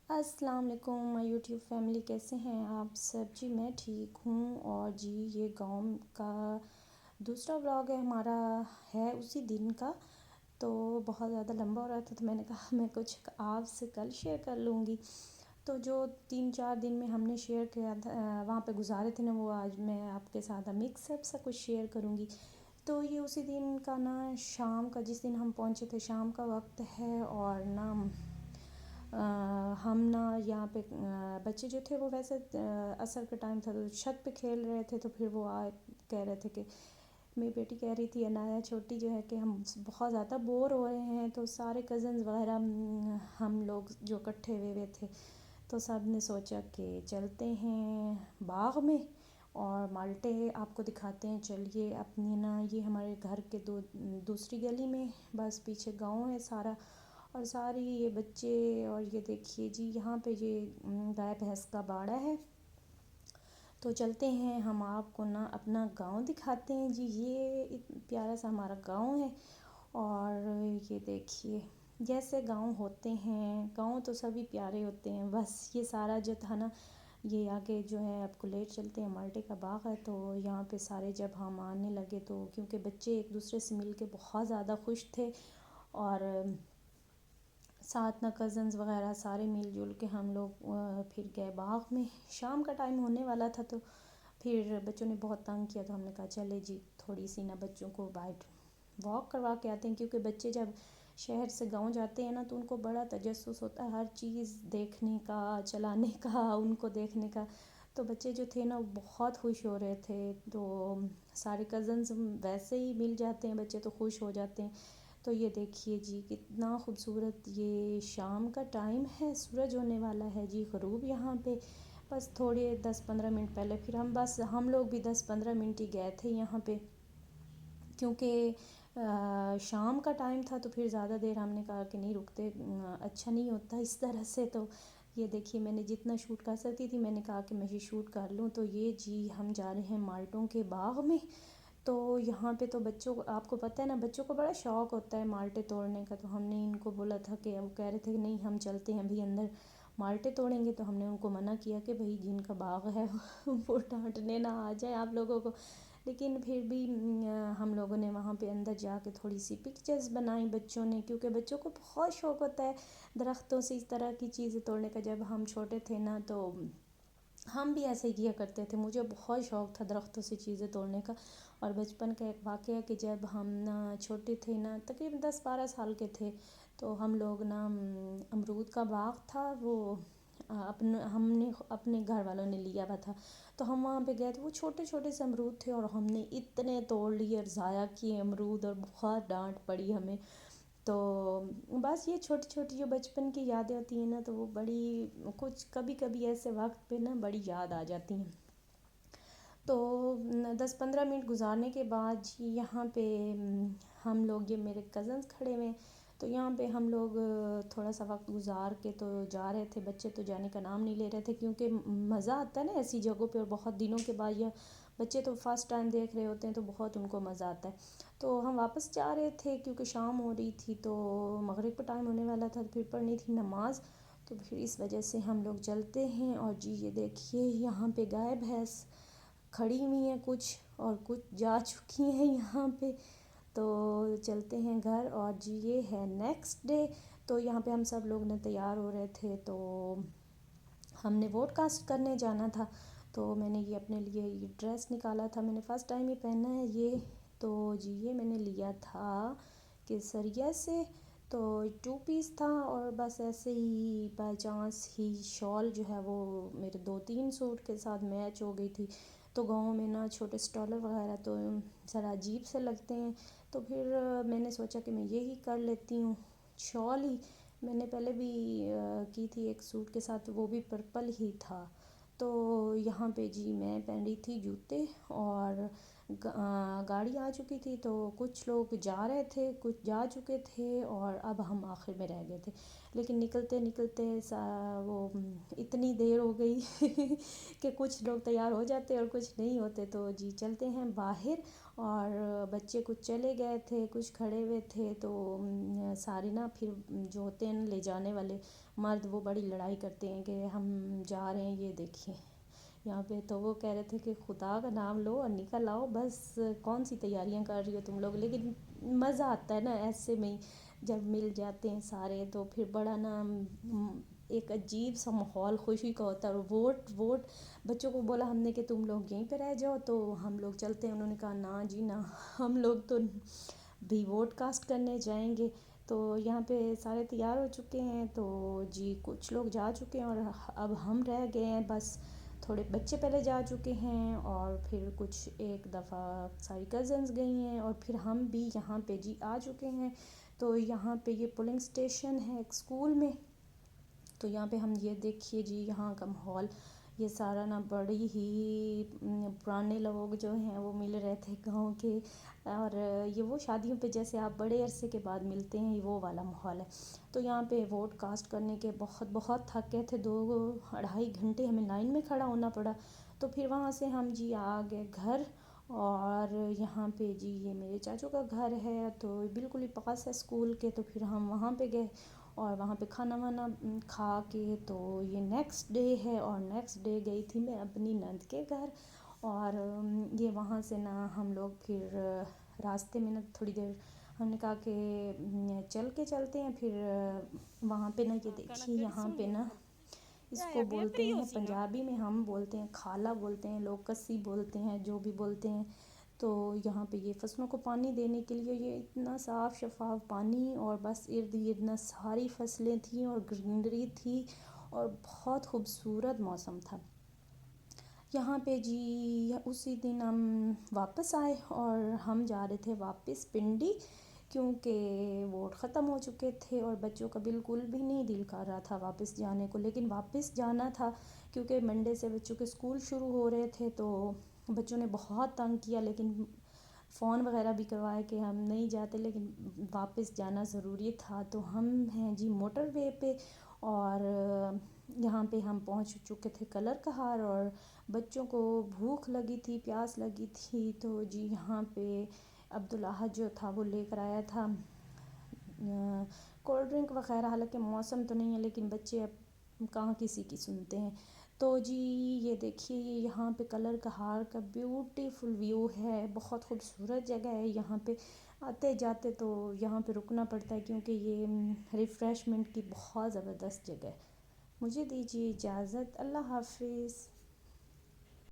السلام علیکم مائی YouTube family, کیسے ہیں آپ سب؟ جی میں ٹھیک ہوں. اور جی یہ گاؤں کا دوسرا ولاگ ہے ہمارا، ہے اسی دن کا. تو بہت زیادہ لمبا ہو رہا تھا، تو میں نے کہا میں کچھ آپ سے کل شیئر کر لوں گی. تو جو 3-4 دن میں ہم نے شیئر کیا تھا، وہاں پہ گزارے تھے نا، وہ آج میں آپ کے ساتھ مکس اپ سا کچھ شیئر کروں گی. تو یہ اسی دن کا نا، شام کا، جس دن ہم پہنچے تھے شام کا وقت ہے. اور نا ہم نا یہاں پہ بچے جو تھے وہ ویسے عصر کا ٹائم تھا تو چھت پہ کھیل رہے تھے. تو پھر وہ کہہ رہے تھے کہ میری بیٹی کہہ رہی تھی عنایا چھوٹی جو ہے کہ ہم بہت زیادہ بور ہو رہے ہیں. تو سارے کزنز وغیرہ ہم لوگ جو اکٹھے ہوئے تھے تو سب نے سوچا کہ چلتے ہیں باغ میں اور مالٹے آپ کو دکھاتے ہیں. چلیے اپنی نا، یہ ہمارے گھر کے دوسری گلی میں، بس پیچھے گاؤں ہے سارا، اور ساری یہ بچے. اور یہ دیکھیے جی یہاں پہ یہ گائے بھینس کا باڑا ہے. تو چلتے ہیں ہم آپ کو نا اپنا گاؤں دکھاتے ہیں. جی یہ پیارا سا ہمارا گاؤں ہے. اور یہ دیکھیے جیسے گاؤں ہوتے ہیں، گاؤں تو سبھی پیارے ہوتے ہیں. بس یہ سارا جو تھا نا، یہ آگے جو ہے آپ کو لیٹ چلتے ہیں، مالٹے کا باغ ہے. تو یہاں پہ سارے جب ہم آنے لگے تو کیونکہ بچے ایک دوسرے سے مل کے بہت زیادہ خوش تھے، اور ساتھ نا کزنز وغیرہ سارے مل جل کے ہم لوگ پھر گئے باغ میں. شام کا ٹائم ہونے والا تھا تو پھر بچوں نے بہت تنگ کیا، تو ہم نے کہا چلے جی تھوڑی سی نا بچوں کو بائٹ واک کروا کے آتے ہیں. کیونکہ بچے جب شہر سے گاؤں جاتے ہیں نا تو ان کو بڑا تجسس ہوتا ہے ہر چیز دیکھنے کا، چلانے کا، ان کو دیکھنے کا. تو بچے جو تھے نا بہت خوش ہو رہے تھے. تو سارے کزنز ویسے ہی مل جاتے ہیں بچے تو خوش ہو جاتے ہیں. تو یہ دیکھیے جی کتنا خوبصورت یہ شام کا ٹائم ہے، سورج ہونے والا ہے جی غروب یہاں پہ. بس تھوڑے 10-15 منٹ پہلے پھر ہم لوگ بھی 10-15 منٹ ہی گئے تھے یہاں پہ، کیونکہ شام کا ٹائم تھا. تو پھر زیادہ دیر ہم نے کہا کہ نہیں رکتے، اچھا نہیں ہوتا اس طرح سے. تو یہ دیکھیے میں نے جتنا شوٹ کر سکتی تھی میں نے کہا کہ میں یہ شوٹ کر لوں. تو یہ جی ہم جا رہے ہیں مالٹوں کے باغ میں. تو یہاں پہ تو بچوں کو، آپ کو پتہ ہے نا، بچوں کو بڑا شوق ہوتا ہے مالٹے توڑنے کا. تو ہم نے ان کو بولا تھا کہ وہ کہہ رہے تھے کہ نہیں ہم چلتے ہیں ابھی اندر مالٹے توڑیں گے. تو ہم نے ان کو منع کیا کہ بھئی جن کا باغ ہے وہ ڈانٹنے نہ آ جائیں آپ لوگوں کو. لیکن پھر بھی ہم لوگوں نے وہاں پہ اندر جا کے تھوڑی سی پکچرز بنائیں بچوں نے، کیونکہ بچوں کو بہت شوق ہوتا ہے درختوں سے اس طرح کی چیزیں توڑنے کا. جب ہم چھوٹے تھے نا تو ہم بھی ایسے ہی کیا کرتے تھے، مجھے بہت شوق تھا درختوں سے چیزیں توڑنے کا. اور بچپن کا ایک واقعہ ہے کہ جب ہم نا چھوٹے تھے نا، تقریباً 10-12 سال کے تھے، تو ہم لوگ نا امرود کا باغ تھا وہ ہم نے اپنے گھر والوں نے لیا ہوا تھا. تو ہم وہاں پہ گئے تھے، وہ چھوٹے چھوٹے سے امرود تھے اور ہم نے اتنے توڑ لیے اور ضائع کیے امرود، اور بہت ڈانٹ پڑی ہمیں. تو بس یہ چھوٹی چھوٹی جو بچپن کی یادیں ہوتی ہیں نا، تو وہ بڑی کچھ کبھی کبھی ایسے وقت پہ نا بڑی یاد آ جاتی ہیں. تو 10-15 منٹ گزارنے کے بعد جی یہاں پہ ہم لوگ، یہ میرے کزنس کھڑے ہوئے ہیں، تو یہاں پہ ہم لوگ تھوڑا سا وقت گزار کے تو جا رہے تھے. بچے تو جانے کا نام نہیں لے رہے تھے، کیونکہ مزہ آتا ہے نا ایسی جگہوں پہ، اور بہت دنوں کے بعد یہ بچے تو فرسٹ ٹائم دیکھ رہے ہوتے ہیں تو بہت ان کو مزہ آتا ہے. تو ہم واپس جا رہے تھے کیونکہ شام ہو رہی تھی، تو مغرب کا ٹائم ہونے والا تھا، پھر پڑھنی تھی نماز. تو پھر اس وجہ سے ہم لوگ چلتے ہیں. اور جی یہ دیکھیے یہاں پہ گائے بھینس کھڑی ہوئی ہیں کچھ، اور کچھ جا چکی ہیں یہاں پہ. تو چلتے ہیں گھر. اور جی یہ ہے نیکسٹ ڈے. تو یہاں پہ ہم سب لوگ نے تیار ہو رہے تھے، تو ہم نے ووٹ کاسٹ کرنے جانا تھا. تو میں نے یہ اپنے لیے یہ ڈریس نکالا تھا، میں نے فرسٹ ٹائم یہ پہنا ہے یہ. تو جی یہ میں نے لیا تھا کیسریا سے. تو 2 پیس تھا، اور بس ایسے ہی بائی چانس ہی شال جو ہے وہ میرے 2-3 سوٹ کے ساتھ میچ ہو گئی تھی. تو گاؤں میں نا چھوٹے اسٹالر وغیرہ تو ذرا عجیب سے لگتے ہیں. تو پھر میں نے سوچا کہ میں یہی کر لیتی ہوں، شال ہی. میں نے پہلے بھی کی تھی ایک سوٹ کے ساتھ، وہ بھی پرپل ہی تھا. تو یہاں پہ جی میں پہن رہی تھی جوتے، اور گاڑی آ چکی تھی تو کچھ لوگ جا رہے تھے، کچھ جا چکے تھے اور اب ہم آخر میں رہ گئے تھے. لیکن نکلتے نکلتے وہ اتنی دیر ہو گئی کہ کچھ لوگ تیار ہو جاتے اور کچھ نہیں ہوتے. تو جی چلتے ہیں باہر، اور بچے کچھ چلے گئے تھے، کچھ کھڑے ہوئے تھے. تو سارے نا پھر جو ہوتے ہیں لے جانے والے مرد، وہ بڑی لڑائی کرتے ہیں کہ ہم جا رہے ہیں، یہ دیکھیے یہاں پہ. تو وہ کہہ رہے تھے کہ خدا کا نام لو اور نکل آؤ، بس کون سی تیاریاں کر رہی ہو تم لوگ. لیکن مزہ آتا ہے نا ایسے میں ہی، جب مل جاتے ہیں سارے تو پھر بڑا نا ایک عجیب سا ماحول خوشی کا ہوتا ہے. اور ووٹ بچوں کو بولا ہم نے کہ تم لوگ یہیں پہ رہ جاؤ تو ہم لوگ چلتے ہیں. انہوں نے کہا نا جی نا، ہم لوگ تو بھی ووٹ کاسٹ کرنے جائیں گے. تو یہاں پہ سارے تیار ہو چکے ہیں، تو جی کچھ لوگ جا چکے ہیں اور اب ہم رہ گئے ہیں. بس تھوڑے بچے پہلے جا چکے ہیں اور پھر کچھ ایک دفعہ ساری کزنز گئی ہیں اور پھر ہم بھی یہاں پہ جی آ چکے ہیں. تو یہاں پہ یہ پولنگ اسٹیشن ہے ایک اسکول میں. تو یہاں پہ ہم یہ دیکھیے جی یہاں کا ماحول، یہ سارا نا بڑی ہی پرانے لوگ جو ہیں وہ مل رہے تھے گاؤں کے. اور یہ وہ شادیوں پہ جیسے آپ بڑے عرصے کے بعد ملتے ہیں، وہ والا ماحول ہے. تو یہاں پہ ووٹ کاسٹ کرنے کے بہت تھک گئے تھے، 2-2.5 گھنٹے ہمیں لائن میں کھڑا ہونا پڑا. تو پھر وہاں سے ہم جی آ گئے گھر. اور یہاں پہ جی یہ میرے چاچو کا گھر ہے، تو بالکل ہی پاس ہے اسکول کے. تو پھر ہم وہاں پہ گئے اور وہاں پہ کھانا وانا کھا کے، تو یہ نیکسٹ ڈے ہے. اور نیکسٹ ڈے گئی تھی میں اپنی نند کے گھر. اور یہ وہاں سے نا ہم لوگ پھر راستے میں نا تھوڑی دیر ہم نے کہا کہ چل کے چلتے ہیں. پھر وہاں پہ نا یہ دیکھیے یہاں پہ نا اس کو بولتے ہیں پنجابی میں ہم بولتے ہیں کھالا بولتے ہیں، لوگ کسی بولتے ہیں، جو بھی بولتے ہیں. تو یہاں پہ یہ فصلوں کو پانی دینے کے لیے یہ اتنا صاف شفاف پانی، اور بس ارد گرد نا ساری فصلیں تھیں اور گرینری تھی اور بہت خوبصورت موسم تھا یہاں پہ جی. اسی دن ہم واپس آئے اور ہم جا رہے تھے واپس پنڈی، کیونکہ ووٹ ختم ہو چکے تھے اور بچوں کا بالکل بھی نہیں دل کر رہا تھا واپس جانے کو. لیکن واپس جانا تھا کیونکہ منڈے سے بچوں کے اسکول شروع ہو رہے تھے. تو بچوں نے بہت تنگ کیا، لیکن فون وغیرہ بھی کروائے کہ ہم نہیں جاتے، لیکن واپس جانا ضروری تھا. تو ہم ہیں جی موٹر وے پہ، اور یہاں پہ ہم پہنچ چکے تھے کلر کہار. اور بچوں کو بھوک لگی تھی، پیاس لگی تھی. تو جی یہاں پہ عبدالاحد جو تھا وہ لے کر آیا تھا کولڈ ڈرنک وغیرہ. حالانکہ موسم تو نہیں ہے لیکن بچے اب کہاں کسی کی سنتے ہیں. تو جی یہ دیکھیے یہاں پہ کلر کہار کا بیوٹیفل ویو ہے، بہت خوبصورت جگہ ہے. یہاں پہ آتے جاتے تو یہاں پہ رکنا پڑتا ہے کیونکہ یہ ریفریشمنٹ کی بہت زبردست جگہ ہے. مجھے دیجیے اجازت، اللہ حافظ.